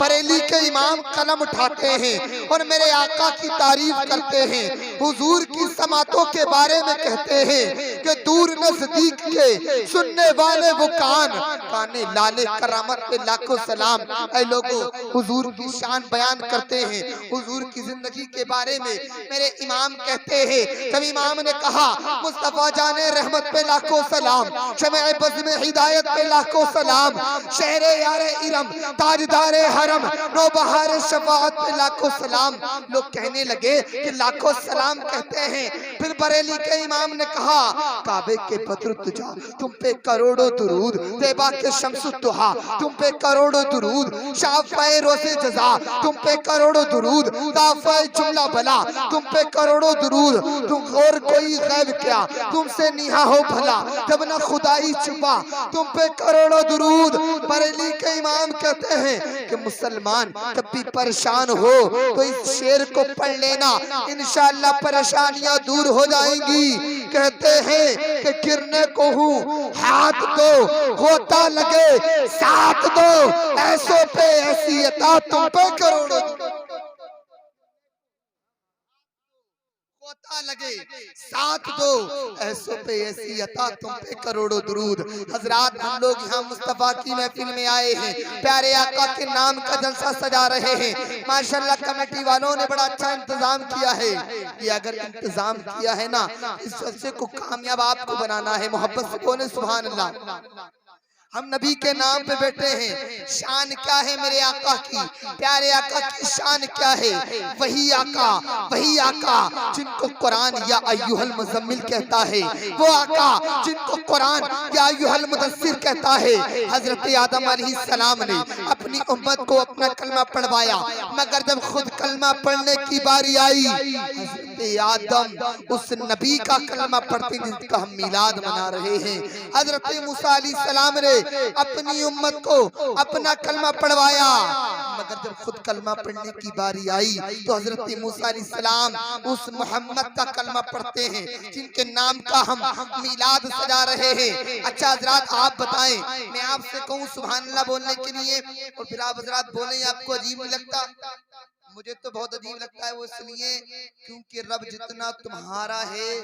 बरेली के इमाम कलम उठाते हैं और मेरे आका की तारीफ करते हैं, हुजूर की समातों के बारे में कहते हैं कि दूर नजदीक के सुनने वाले वो काने लाले करामत पे लाखों सलाम। ऐ लोगों, हुजूर की शान बयान करते हैं, हुजूर की जिंदगी के बारे में मेरे इमाम कहते हैं। जब इमाम ने कहा मुस्तफा जाने रहमत पे लाखों सलाम, शमे बज़्म में हिदायत पे लाखों सलाम, शहरे यारे इरम ताजदारे हरम नौबहार शफाअत पे लाखों सलाम। लोग कहने लगे कि लाखों सलाम कहते हैं। फिर बरेली के इमाम ने कहा काबे के बद्र तुझा तुम पे करोड़ों दुरूद, तैबा के शम्सु दुहा तुम पे करोड़ों दुरूद, शाफ़े रोज़े जज़ा तुम पे करोड़ों दुरूद, दाफ़े जुमला भला तुम पे करोड़ों दुरूद। तुम और कोई गैब क्या तुमसे निहा हो भला, जब न खुदाई छुपा तुम पे करोड़ों दुरूद। बरेली के इमाम कहते हैं कि मुसलमान जब भी परेशान हो तो इस शेर को पढ़ लेना, इंशाअल्लाह परेशानियां दूर हो जाएंगी। कहते हैं कि गिरने को हूँ हाथ दो, होता लगे साथ दो, ऐसों पे ऐसी अता तुम पे करोड़ों, होता लगे साथ दो, ऐसों पे ऐसी अता तुम पे करोड़ों दुरूद। हजरात, हम लोग यहाँ मुस्तफा की महफिल में आए हैं, प्यारे आका के नाम का जलसा सजा रहे हैं। माशाल्लाह कमेटी वालों ने बड़ा अच्छा इंतजाम किया है। ये अगर इंतजाम किया है ना, इस जलसे को कामयाब आपको बनाना है। मोहब्बत से बोले सुभान अल्लाह। हम नबी के नाम पे बैठे हैं। शान क्या है मेरे आका की, प्यारे आका की शान क्या है? वही आका जिनको कुरान या अय्युहल मुज़म्मिल कहता है, वो आका जिनको कुरान या अय्युहल मुदस्सिर कहता है। हजरत आदम अलैहिस्सलाम ने अपनी उम्मत को अपना कलमा पढ़वाया, मगर जब खुद कलमा पढ़ने की बारी आई, हजरत आदम उस नबी का कलमा पढ़ते जिसका हम मिलाद मना रहे हैं। हजरत मूसा अलैहिस्सलाम ने अपनी उम्मत को अपना कलमा पढ़वाया, मगर जब खुद कलमा पढ़ने की बारी आई तो हजरत मूसा अलैहिस्सलाम उस मोहम्मद का कलमा पढ़ते हैं जिनके नाम का हम मिलाद सजा रहे हैं। अच्छा हजरात, आप बताएं, मैं आपसे कहूँ सुभान अल्लाह बोलने के लिए और फिर आप हजरात बोलें, आपको अजीब नहीं लगता? मुझे तो बहुत अजीब लगता है, वो इसलिए क्योंकि रब जितना तुम्हारा है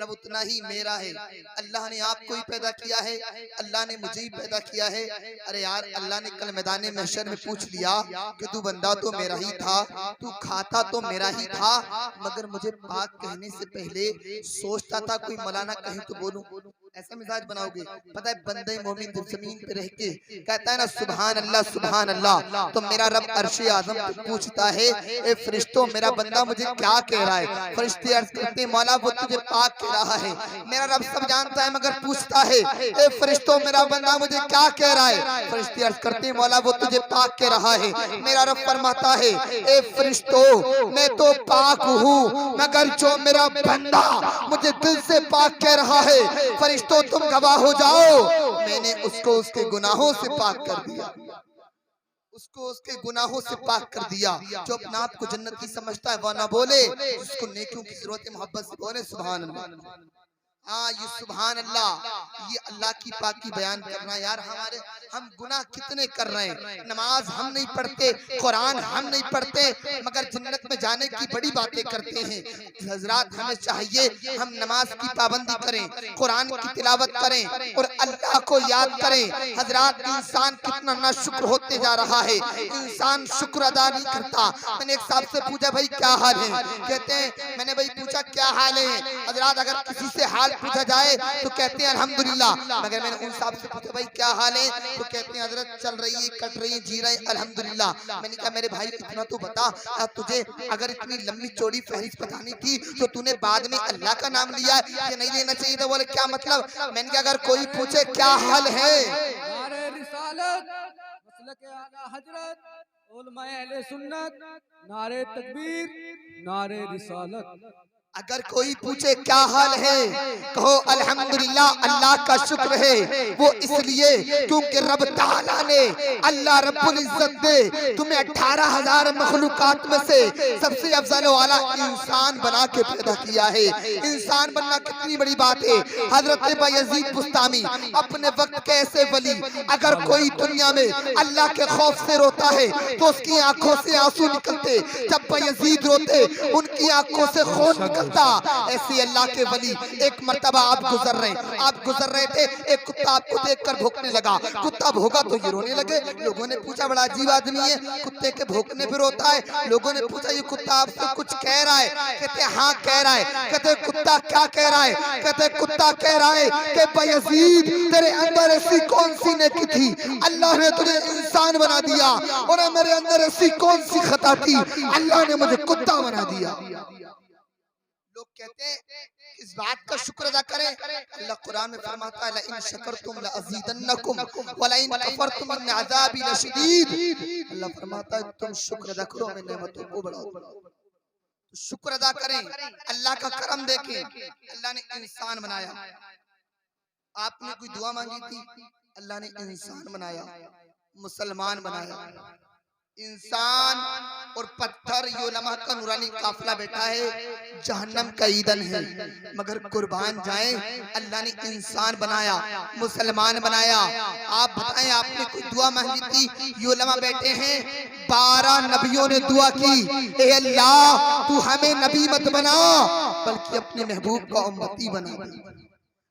रब उतना ही मेरा है। अल्लाह ने आपको ही पैदा किया है, अल्लाह ने मुझे ही पैदा किया है। अरे यार, अल्लाह ने कल मैदान महशर में पूछ लिया कि तू बंदा तो मेरा ही था, तू खाता तो मेरा ही था, मगर मुझे पाक कहने से पहले सोचता था कोई मौलाना कहीं तो बोलूं। ऐसा मिजाज बनाओगे? पता है बंदे मोमिन जब जमीन पे रह के कहता है ना सुभान अल्लाह, तो मेरा रब अर्शे आज़म पूछता है ए फरिश्तों, मेरा बंदा मुझे क्या कह रहा है? फरिश्ते अर्ज करते हैं मौला वो तुझे पाक कह रहा है। मेरा रब सब जानता है मगर पूछता है ए फरिश्तों, मेरा बंदा मुझे क्या कह रहा है? फरिश्ते अर्ज करते हैं मौला वो तुझे पाक कह रहा है। मेरा रब फरमाता है ए फरिश्तों, मैं तो पाक हूँ, मगर जो मेरा बंदा मुझे दिल से पाक कह रहा है, फरिश्तों तुम गवाह हो जाओ, मैंने उसको उसके गुनाहों से पाक कर दिया, उसको उसके गुनाहों से पाक कर दिया। जो अपना आप को जन्नत की समझता है वह ना बोले, जिसको नेकियों की जरूरत है मोहब्बत से बोले सुभान अल्लाह। हाँ, ये सुभान अल्लाह, ये अल्लाह की पाकी बयान करना। यार हमारे हम गुनाह कितने कर रहे हैं, नमाज हम नहीं पढ़ते, कुरान हम नहीं पढ़ते, मगर जन्नत में जाने की बड़ी बातें करते हैं। हजरात, हमें चाहिए हम नमाज की पाबंदी करें, कुरान की तिलावत करें और अल्लाह को याद करें। हजरात, इंसान कितना नाशुक्र होते जा रहा है, इंसान शुक्र अदा नहीं करता। मैंने एक साहब से पूछा भाई क्या हाल है? कहते हैं मैंने भाई पूछा क्या हाल है? हजरात, अगर किसी से हाल पूछा जाए तो कहते हैं अल्हम्दुलिल्लाह, मगर मैंने उन साहब से पूछा भाई क्या हाल है? तो कहते हैं हजरत चल रही है, कट रही है, जी रहे हैं अल्हम्दुलिल्लाह। मैंने कहा मेरे भाई इतना तो बता, तुझे अगर इतनी लंबी चौड़ी फहरिस्त बतानी थी तो तूने बाद में अल्लाह का नाम लिया ये नहीं लेना चाहिए था। बोले क्या मतलब? मैंने कहा अगर कोई पूछे क्या हाल है, नारे रिसालत, मसलक आला हजरत, उलमाए अहले सुन्नत, नारे तकबीर, नारे रिसालत। अगर कोई पूछे क्या हाल है, कहो अल्हम्दुलिल्लाह, अल्लाह का शुक्र है। वो इसलिए क्योंकि रब ताला ने, अल्लाह रब्बुल इज्जत ने तुम्हें 18,000 मखलूकात में से सबसे अफजल वाला इंसान बना के पैदा किया है। इंसान बनना कितनी बड़ी बात है। हजरत बायजीद बुस्तामी अपने वक्त के ऐसे वली, अगर कोई दुनिया में अल्लाह के खौफ से रोता है तो उसकी आंखों से आंसू निकलते। जब बायजीद रोते उनकी आंखों से खून निकलता। ऐसे अल्लाह के वली, एक मर्तबा आप गुजर रहे थे, एक कुत्ता आपको देखकर भौंकने लगा। कुत्ता भौंका तो ये रोने लगे। लोगों ने पूछा बड़ा अजीब आदमी है, कुत्ते के भौंकने पे रोता है। लोगों ने पूछा ये कुत्ता आपसे कुछ कह रहा है? कहते हाँ कह रहा है। कहते कुत्ता क्या कह रहा है? कहते कुत्ता कह रहा है कि बायजीद तेरे अंदर ऐसी कौन सी नेकी थी, अल्लाह ने तुझे इंसान बना दिया, और मेरे अंदर ऐसी कौन सी खता थी, अल्लाह ने मुझे कुत्ता बना दिया। लोग कहते हैं इस बात का शुक्र अदा करें। अल्लाह कुरान में फरमाता है ला इन शकरतुम ला अज़ीदन्नकुम व ला इन कफरतुम इन अज़ाबी लशदीद। अल्लाह फरमाता है तुम शुक्र अदा करो, मैं नेमतों को बढ़ाऊं। तो शुक्र अदा करें, अल्लाह का करम देखें। अल्लाह ने इंसान बनाया। आपने कोई दुआ मांगी थी, अल्लाह ने इंसान बनाया, मुसलमान बनाया। इंसान और पत्थर, ये उलमा का नूरानी काफिला बैठा है, जहन्नम का ईंधन है, मगर कुर्बान जाए, अल्लाह ने इंसान बनाया, मुसलमान बनाया। आप बताएं आपने कोई दुआ मांगी थी? ये उलमा बैठे हैं, 12 नबियों ने दुआ की, ए अल्लाह तू हमें नबी मत बना बल्कि अपने महबूब का उम्मती बना।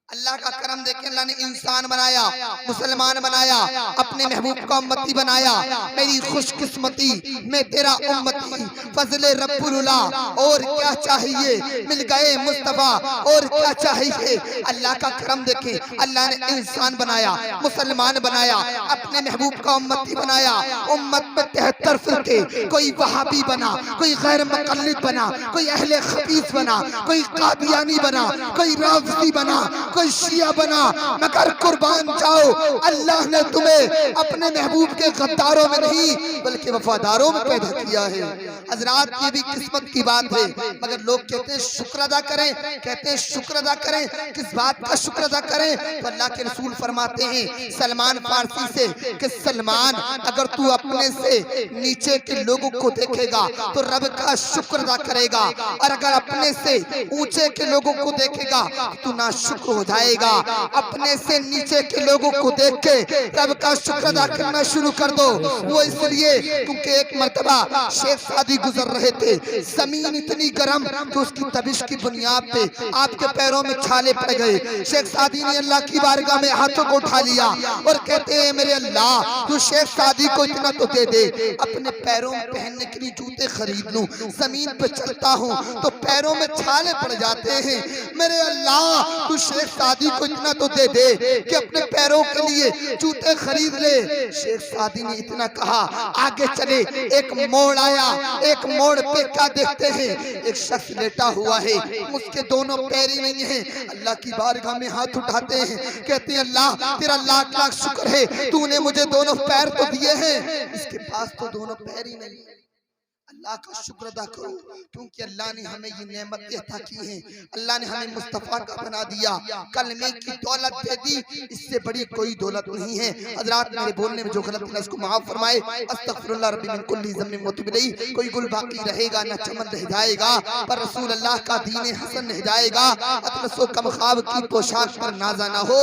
अल्लाह का करम देखें, अल्लाह ने इंसान बनाया, मुसलमान बनाया, अपने महबूब का उम्मती बनाया। मेरी खुशकिस्मती, मैं तेरा उम्मती, फजले रब्बुल्ला, और क्या चाहिए, मिल गए मुस्तफा, और क्या चाहिए। अल्लाह का करम देखें, अल्लाह ने इंसान बनाया, मुसलमान बनाया, अपने महबूब का उम्मती बनाया। उम्मत में 73 फिरके, कोई वहाबी बना, कोई गैर मुक़ल्लिद बना, कोई अहले हदीस बना, कोई कादियानी बना, कोई राफ़िदी बना, कोई शिया बना, मगर कुर्बान जाओ, अल्लाह ने तुम्हें अपने महबूब के गद्दारों में नहीं बल्कि वफादारों में पैदा किया है। हजरात ये भी किस्मत की बात है, मगर लोग कहते हैं शुक्र अदा करें, कहते हैं शुक्र अदा करें। किस बात का शुक्र अदा करें? तो अल्लाह के रसूल फरमाते हैं सलमान फारसी से कि सलमान, अगर तू अपने से नीचे के लोगों को देखेगा तो रब का शुक्र अदा करेगा, और अगर अपने से ऊंचे के लोगों को देखेगा तो ना शुक्र हो जाएगा। अपने से नीचे के लोगों को देख के रब का शुक्र अदा करना शुरू कर दो। वो इसलिए क्योंकि एक मर्तबा शेख सादी गुजर रहे थे, जमीन इतनी गर्म कि उसकी तबिश की बुनियाद पे आपके पैरों में छाले पड़ गए। शेख सादी ने अल्लाह की बारगाह में हाथों को उठा लिया और कहते हैं मेरे अल्लाह तू शेख सादी को इतना तो दे दे, अपने पैरों में पहनने के लिए जूते खरीद लूं, जमीन पे चलता हूँ तो पैरों में छाले पड़ जाते हैं। मेरे अल्लाह तू शेख सादी को इतना तो दे दे कि अपने पैरों के लिए जूते खरीद ले। शेख सादी ने इतना कहा, आगे चले, एक मोड़ आया, एक मोड़ पे क्या देखते हैं, एक शख्स लेटा हुआ है, उसके दोनों पैर ही नहीं है। अल्लाह की बारगाह में हाथ उठाते हैं, कहते हैं अल्लाह तेरा लाख लाख शुक्र है, तूने मुझे दोनों पैर तो दिए हैं, इसके पास तो दोनों पैर ही नहीं है। अल्लाह का शुक्र अदा करो, क्योंकि अल्लाह ने हमें ये नेमतें अता की हैं। अल्लाह ने हमें मुस्तफ़ा का बना दिया, कलमे की दौलत दे दी, इससे बड़ी कोई दौलत नहीं है। हज़रात मेरे बोलने में जो गलत है उसको माफ फरमाए। अस्तगफिरुल्लाह रब्बी मिन कुल्ली ज़म्बिन व तुब इलैहि। कोई गुल बाकी रहेगा न चमन रह जाएगा, पर रसूल अल्लाह का दीन हसन रह जाएगा। अतलसो कम ख्वाब की पोशाक पर नाज़ा ना हो।